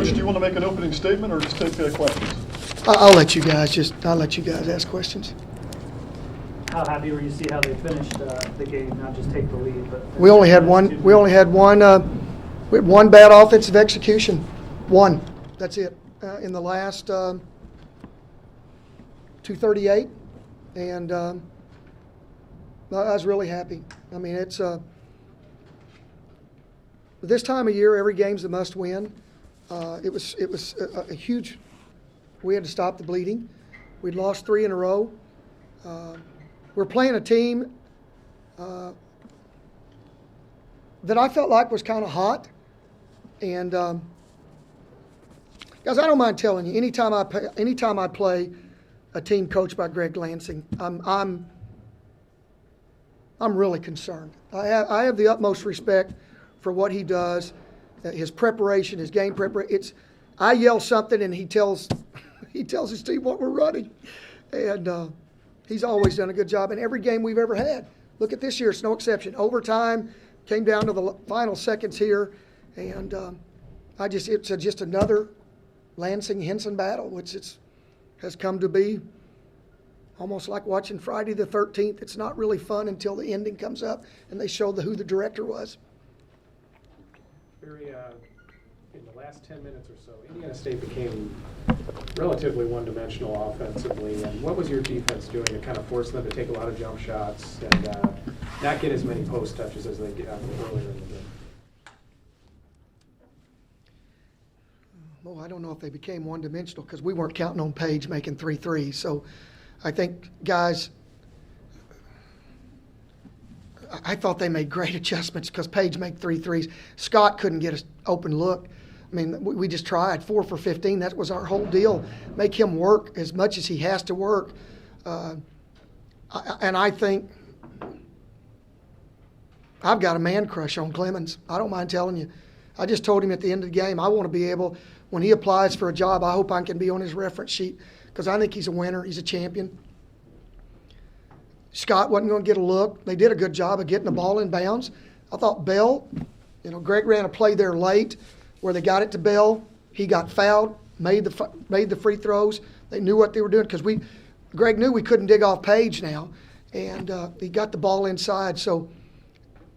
Coach, do you want to make an opening statement or just take questions? I'll let you guys ask questions. How happy were you to see how they finished the game, not just take the lead, but We only had one. We had one bad offensive execution. One. That's it. In the last 2:38, and I was really happy. I mean, it's this time of year, every game's a must-win. It was a huge. We had to stop the bleeding. We'd lost 3 in a row. We're playing a team that I felt like was kind of hot, and guys, I don't mind telling you. Anytime I play a team coached by Greg Lansing, I'm really concerned. I have the utmost respect for what he does, his preparation, his game preparation. I yell something and he tells his team what we're running, and he's always done a good job in every game we've ever had. Look at this year; it's no exception. Overtime came down to the final seconds here, and it's just another Lansing-Henson battle, which has come to be almost like watching Friday the 13th. It's not really fun until the ending comes up and they show who the director was. Barry, in the last 10 minutes or so, Indiana State became relatively one-dimensional offensively. And what was your defense doing to kind of force them to take a lot of jump shots and not get as many post touches as they got earlier in the game? Well, I don't know if they became one-dimensional because we weren't counting on Page making 3 threes. So I think, guys, I thought they made great adjustments because Page made 3 threes. Scott couldn't get an open look. I mean, we just tried 4 for 15. That was our whole deal. Make him work as much as he has to work. And I think I've got a man crush on Clemens. I don't mind telling you. I just told him at the end of the game, I want to be able, when he applies for a job, I hope I can be on his reference sheet because I think he's a winner. He's a champion. Scott wasn't going to get a look. They did a good job of getting the ball in bounds. I thought Bell, Greg ran a play there late where they got it to Bell. He got fouled, made the free throws. They knew what they were doing because Greg knew we couldn't dig off Page now, and he got the ball inside. So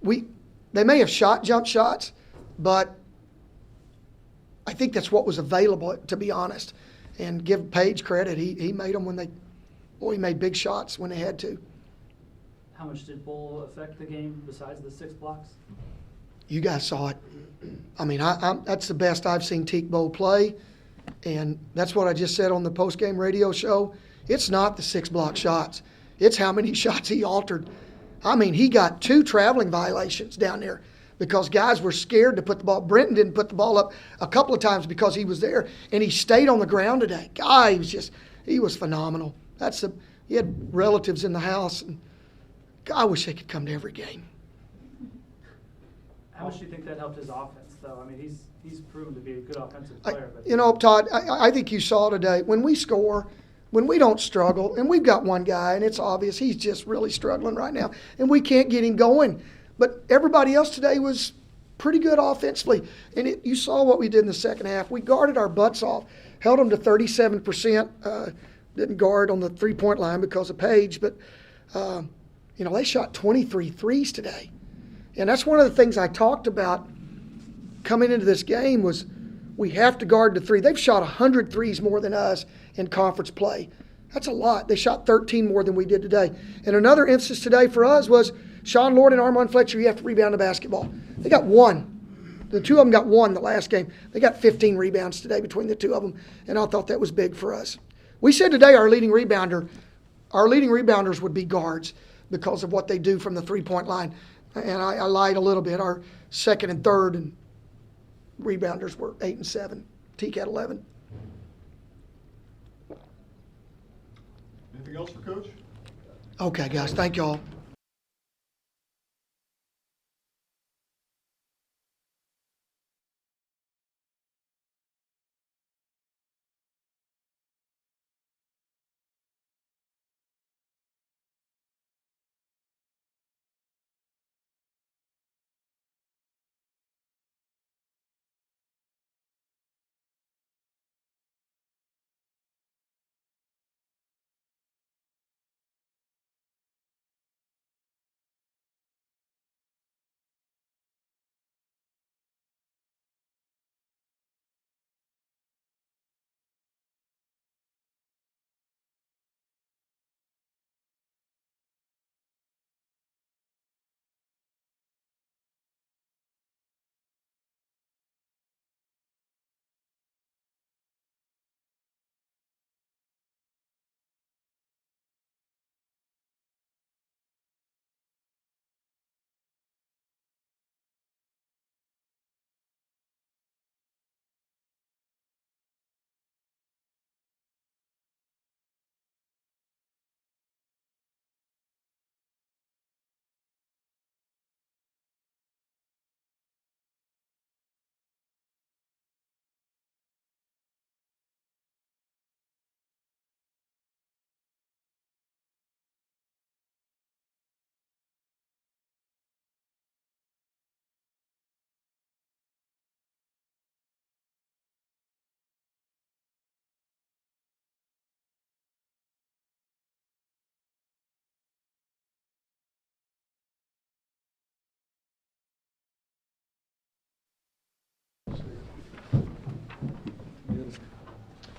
they may have shot jump shots, but I think that's what was available, to be honest. And give Page credit. He made them he made big shots when they had to. How much did Bull affect the game besides the 6 blocks? You guys saw it. I mean, that's the best I've seen Teak Bowl play, and that's what I just said on the postgame radio show. It's not the 6 block shots. It's how many shots he altered. I mean, he got 2 traveling violations down there because guys were scared to put the ball. Brenton didn't put the ball up a couple of times because he was there, and he stayed on the ground today. Guy, he was phenomenal. He had relatives in the house, and I wish they could come to every game. How much do you think that helped his offense, though? I mean, he's proven to be a good offensive player. Todd, I think you saw today, when we score, when we don't struggle, and we've got one guy, and it's obvious he's just really struggling right now, and we can't get him going. But everybody else today was pretty good offensively. And you saw what we did in the second half. We guarded our butts off, held them to 37%. Didn't guard on the three-point line because of Page, but they shot 23 threes today. And that's one of the things I talked about coming into this game was we have to guard the 3. They've shot 100 threes more than us in conference play. That's a lot. They shot 13 more than we did today. And another instance today for us was Sean Lord and Armand Fletcher, you have to rebound the basketball. They got 1. The 2 of them got 1 the last game. They got 15 rebounds today between the 2 of them, and I thought that was big for us. We said today our leading rebounders would be guards because of what they do from the three-point line. And I lied a little bit. Our second and third and rebounders were 8 and 7. Teak had 11. Anything else for Coach? Okay, guys. Thank y'all.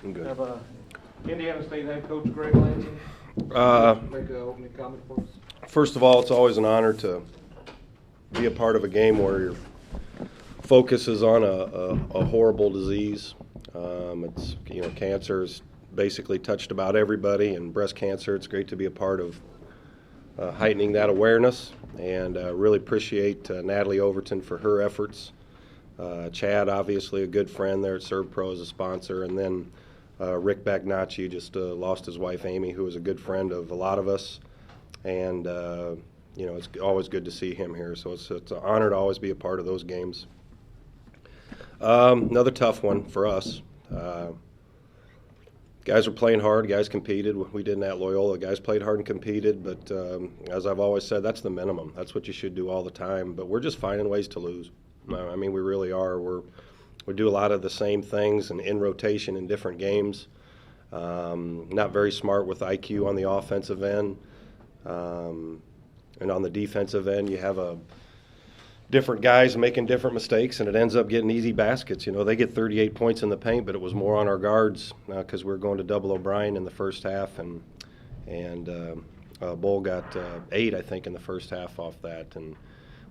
I'm good. Have Indiana State head coach Greg Lansing make an opening comment for us. First of all, it's always an honor to be a part of a game where your focus is on a horrible disease. It's cancer's basically touched about everybody, and breast cancer. It's great to be a part of heightening that awareness, and really appreciate Natalie Overton for her efforts. Chad, obviously a good friend there at ServPro as a sponsor, and then Rick Bagnacci just lost his wife Amy, who was a good friend of a lot of us, and it's always good to see him here. So it's an honor to always be a part of those games. Another tough one for us. Guys were playing hard. Guys competed. We didn't at Loyola. Guys played hard and competed, but as I've always said, that's the minimum. That's what you should do all the time. But we're just finding ways to lose. I mean, we really are. We do a lot of the same things and in rotation in different games. Not very smart with IQ on the offensive end. And on the defensive end, you have different guys making different mistakes, and it ends up getting easy baskets. They get 38 points in the paint, but it was more on our guards because we were going to double O'Brien in the first half, and Bull got 8, I think, in the first half off that. And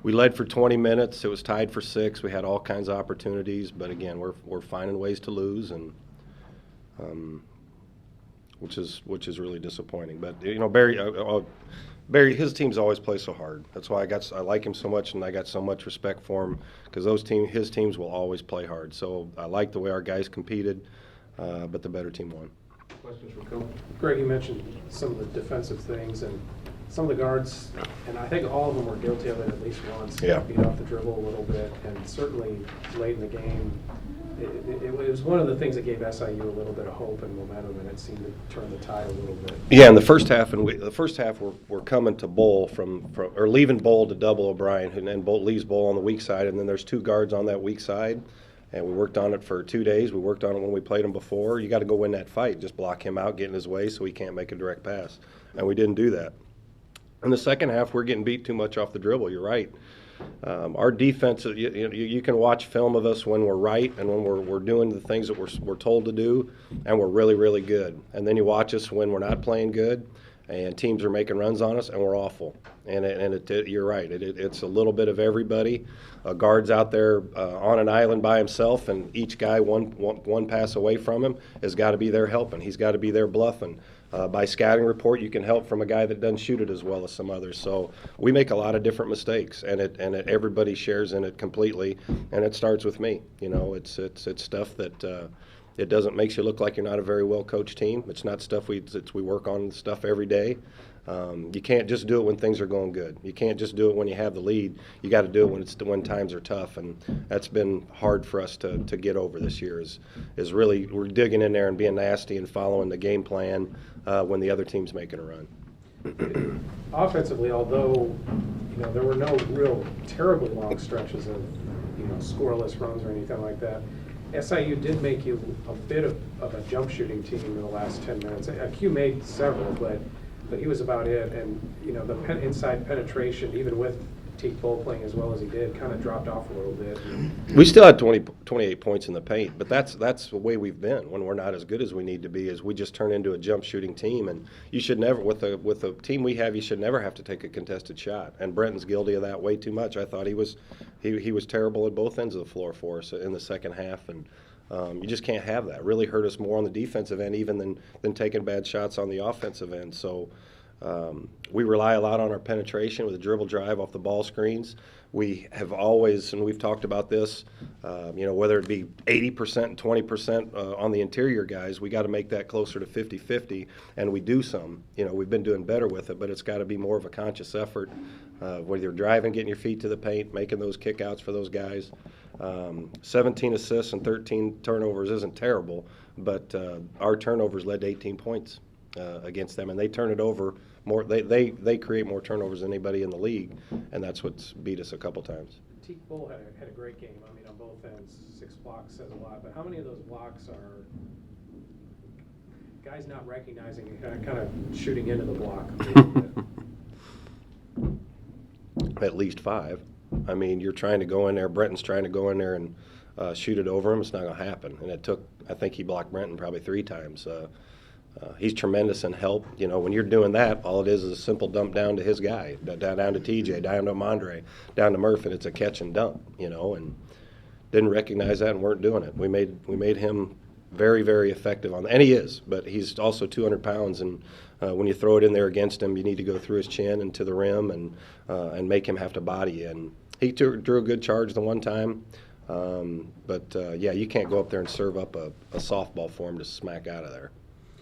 we led for 20 minutes. It was tied for 6. We had all kinds of opportunities, but again, we're finding ways to lose, and which is really disappointing. But Barry, his teams always play so hard. That's why I like him so much, and I got so much respect for him because his teams will always play hard. So I like the way our guys competed, but the better team won. Questions for Coach? Greg, you mentioned some of the defensive things, and some of the guards, and I think all of them were guilty of it at least once. Yeah. Beat off the dribble a little bit, and certainly late in the game, it was one of the things that gave SIU a little bit of hope and momentum, and it seemed to turn the tide a little bit. Yeah, in the first half, we're coming to Bull or leaving Bull to double O'Brien, and then Bull leaves Bull on the weak side, and then there's 2 guards on that weak side, and we worked on it for 2 days. We worked on it when we played him before. You got to go win that fight. Just block him out, get in his way so he can't make a direct pass, and we didn't do that. In the second half, we're getting beat too much off the dribble. You're right. Our defense, you can watch film of us when we're right and when we're doing the things that we're told to do, and we're really, really good. And then you watch us when we're not playing good, and teams are making runs on us, and we're awful. And you're right. It's a little bit of everybody. A guard's out there on an island by himself, and each guy one pass away from him has got to be there helping. He's got to be there bluffing. By scouting report, you can help from a guy that doesn't shoot it as well as some others. So we make a lot of different mistakes, and everybody shares in it completely. And it starts with me. It's stuff that it doesn't makes you look like you're not a very well coached team. It's not stuff we work on stuff every day. You can't just do it when things are going good. You can't just do it when you have the lead. You got to do it when times are tough, and that's been hard for us to get over this year. Is really we're digging in there and being nasty and following the game plan when the other team's making a run. Offensively, although there were no real terribly long stretches of scoreless runs or anything like that, SIU did make you a bit of a jump shooting team in the last 10 minutes. Q made several, but he was about it. And the inside penetration, even with Teague Bull playing as well as he did, kind of dropped off a little bit. We still had 28 points in the paint, but that's the way we've been when we're not as good as we need to be. Is we just turn into a jump shooting team, and you should never with the team we have, you should never have to take a contested shot. And Brenton's guilty of that way too much. I thought he was terrible at both ends of the floor for us in the second half, and you just can't have that. It really hurt us more on the defensive end even than taking bad shots on the offensive end. So. We rely a lot on our penetration with a dribble drive off the ball screens. We have always, and we've talked about this, whether it be 80% and 20% on the interior guys, we got to make that closer to 50-50, and we do some. We've been doing better with it, but it's got to be more of a conscious effort, whether you're driving, getting your feet to the paint, making those kickouts for those guys. 17 assists and 13 turnovers isn't terrible, but our turnovers led to 18 points. Against them, and they turn it over more. They create more turnovers than anybody in the league, and that's what's beat us a couple times. Teague Bull had a great game. I mean, on both ends, 6 blocks says a lot. But how many of those blocks are guys not recognizing and kind of shooting into the block? At least 5. I mean, you're trying to go in there. Brenton's trying to go in there and shoot it over him. It's not going to happen. And it took, I think he blocked Brenton probably 3 times. He's tremendous in help. You know, when you're doing that, all it is a simple dump down to his guy, down to TJ, down to Mondre, down to Murph, and it's a catch and dump, you know, and didn't recognize that and weren't doing it. We made him very, very effective on that. And he is, but he's also 200 pounds, and when you throw it in there against him, you need to go through his chin and to the rim and make him have to body you. And he drew a good charge the one time. Yeah, you can't go up there and serve up a softball for him to smack out of there.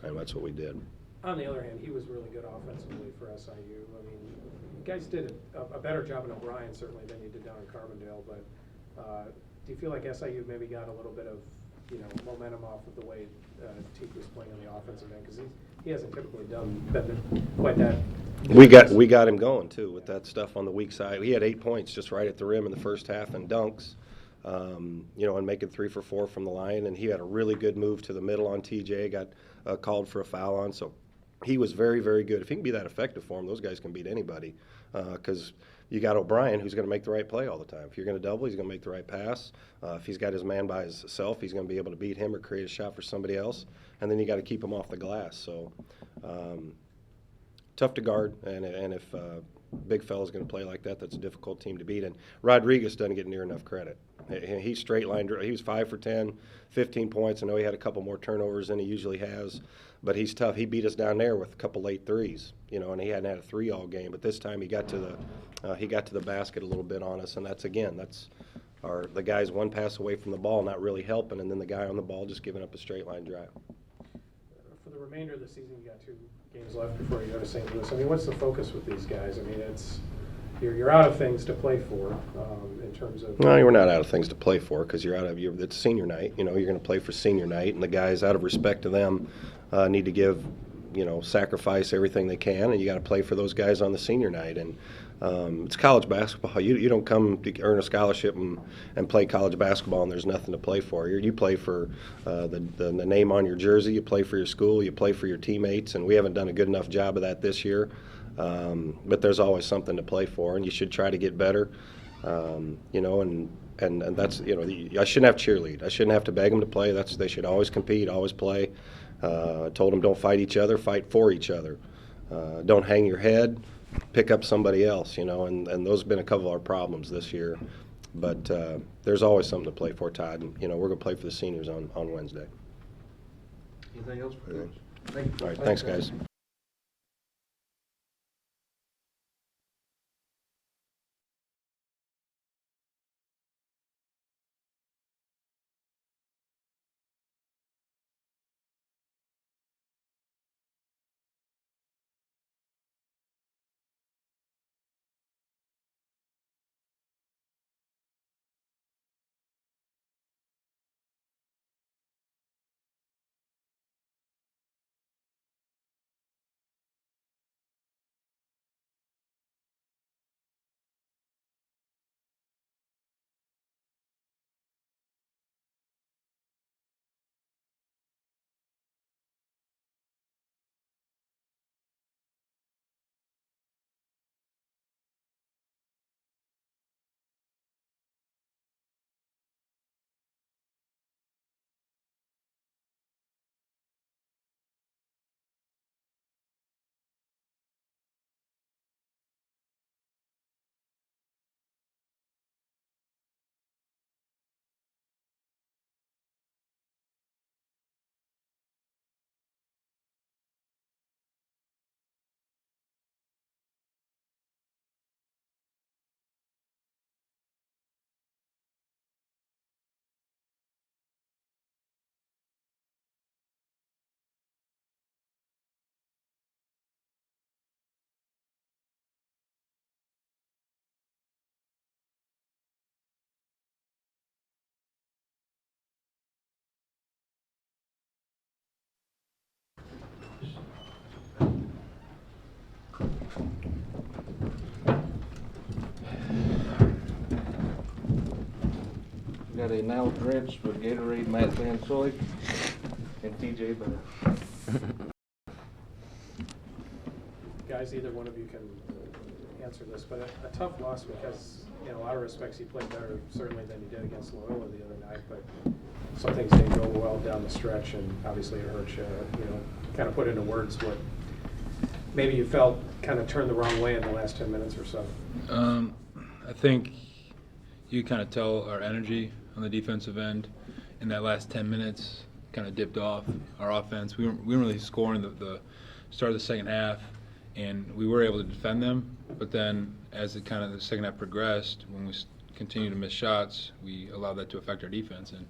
And that's what we did. On the other hand, he was really good offensively for SIU. I mean, you guys did a better job in O'Brien certainly than you did down in Carbondale, but do you feel like SIU maybe got a little bit of, you know, momentum off of the way Teague was playing on the offensive end? Because he hasn't typically been quite that. We got him going too with that stuff on the weak side. He had 8 points just right at the rim in the first half and dunks, you know, and making 3 for 4 from the line. And he had a really good move to the middle on TJ. Got called for a foul on, so he was very, very good. If he can be that effective for him, those guys can beat anybody. Because you got O'Brien, who's going to make the right play all the time. If you're going to double, he's going to make the right pass. If he's got his man by himself, he's going to be able to beat him or create a shot for somebody else. And then you got to keep him off the glass. So tough to guard, and if big fella's going to play like that, that's a difficult team to beat. And Rodriguez doesn't get near enough credit. He's straight line. He was 5 for 10, 15 points. I know he had a couple more turnovers than he usually has, but he's tough. He beat us down there with a couple late threes, you know, and he hadn't had a 3 all game. But this time he got to the basket a little bit on us, and that's the guys one pass away from the ball, not really helping, and then the guy on the ball just giving up a straight line drive. For the remainder of the season, you got 2 games left before you go to St. Louis. I mean, what's the focus with these guys? I mean, you're out of things to play for in terms of. No, we're not out of things to play for because it's senior night. You know, you're going to play for senior night, and the guys, out of respect to them, need to give, you know, sacrifice everything they can, and you got to play for those guys on the senior night. And it's college basketball. You don't come to earn a scholarship and play college basketball and there's nothing to play for. You play for the name on your jersey. You play for your school. You play for your teammates. And we haven't done a good enough job of that this year. But there's always something to play for, and you should try to get better. You know, and that's, you know, I shouldn't have cheerlead. I shouldn't have to beg them to play. They should always compete, always play. I told them don't fight each other, fight for each other. Don't hang your head, pick up somebody else, you know, and those have been a couple of our problems this year. But there's always something to play for, Todd. And, you know, we're going to play for the seniors on Wednesday. Anything else, Coach? All right, thanks, guys. Got a now drenched with Gatorade Matt Van Soy and TJ Bear. Guys, either one of you can answer this, but a tough loss because in a lot of respects, he played better certainly than he did against Loyola the other night, but some things didn't go well down the stretch, and obviously it hurt you. Kind of put into words what maybe you felt kind of turned the wrong way in the last 10 minutes or so. I think you kind of tell our energy on the defensive end in that last 10 minutes kind of dipped off our offense. We weren't really scoring the start of the second half, and we were able to defend them. But then as the second half progressed, when we continued to miss shots, we allowed that to affect our defense. And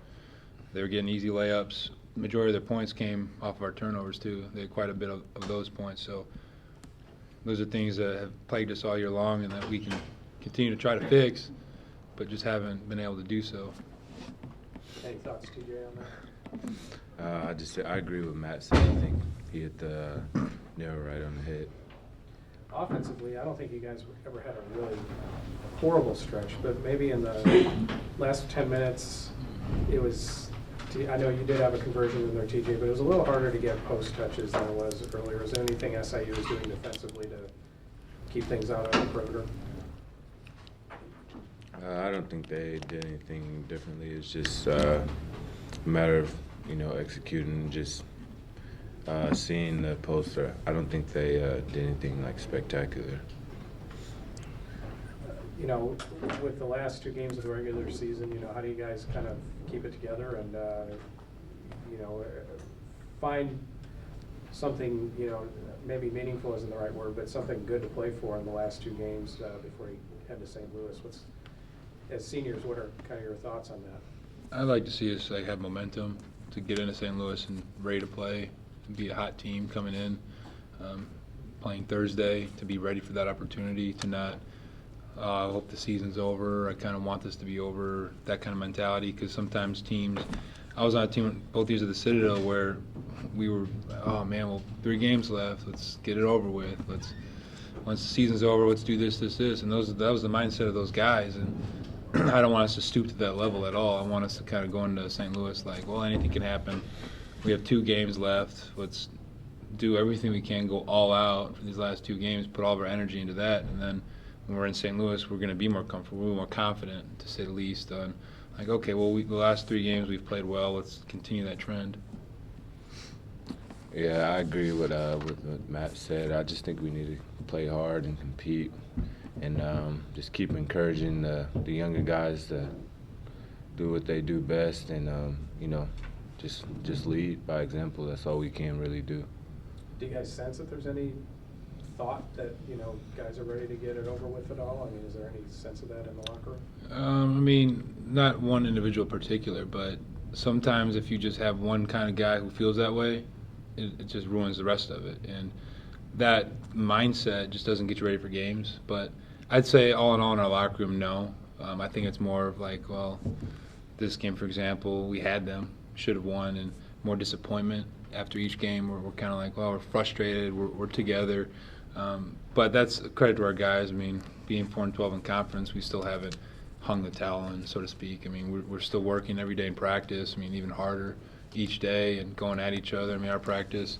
they were getting easy layups. The majority of their points came off of our turnovers, too. They had quite a bit of those points. So those are things that have plagued us all year long and that we can continue to try to fix, but just haven't been able to do so. Any thoughts, TJ, on that? I agree with Matt said. I think he hit the nail right on the head. Offensively, I don't think you guys ever had a really horrible stretch, but maybe in the last 10 minutes, it was, I know you did have a conversion in there, TJ, but it was a little harder to get post touches than it was earlier. Is there anything SIU is doing defensively to keep things out on the perimeter? I don't think they did anything differently. It's just a matter of, executing, just seeing the poster. I don't think they did anything like spectacular. With the last 2 games of the regular season, how do you guys kind of keep it together and, find something, maybe meaningful isn't the right word, but something good to play for in the last 2 games before you head to St. Louis? As seniors, what are kind of your thoughts on that? I'd like to see us have momentum to get into St. Louis and ready to play, and be a hot team coming in, playing Thursday, to be ready for that opportunity, to not I hope the season's over, I kind of want this to be over, that kind of mentality, because sometimes teams, I was on a team both years at the Citadel where we were, oh man, well, 3 games left, let's get it over with, once the season's over, let's do this, and that was the mindset of those guys, and I don't want us to stoop to that level at all. I want us to kind of go into St. Louis like, well, anything can happen. We have 2 games left. Let's do everything we can, go all out for these last 2 games, put all of our energy into that, and then when we're in St. Louis, we're going to be more comfortable, we're more confident, to say the least. Like, okay, well, the last 3 games we've played well. Let's continue that trend. Yeah, I agree with what Matt said. I just think we need to play hard and compete, and just keep encouraging the younger guys to do what they do best, and just lead by example. That's all we can really do. Do you guys sense that there's any thought that guys are ready to get it over with at all? I mean, is there any sense of that in the locker room? Not one individual in particular, but sometimes if you just have one kind of guy who feels that way, it just ruins the rest of it. And that mindset just doesn't get you ready for games. But I'd say all in all in our locker room, no. I think it's more of like, well, this game, for example, we had them, should have won, and more disappointment after each game. We're kind of like, well, we're frustrated, we're together. But that's a credit to our guys. I mean, being 4-12 in conference, we still haven't hung the towel in, so to speak. I mean, we're still working every day in practice. I mean, even harder each day and going at each other. I mean, our practice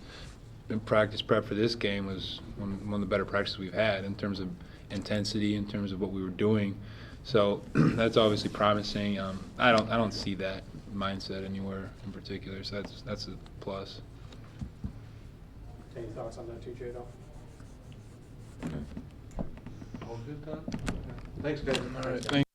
prep for this game was one of the better practices we've had in terms of intensity, in terms of what we were doing. So that's obviously promising. I don't see that mindset anywhere in particular. So that's a plus. Any thoughts on that, TJ, at all? All good, Todd? Thanks, guys. All right. Thank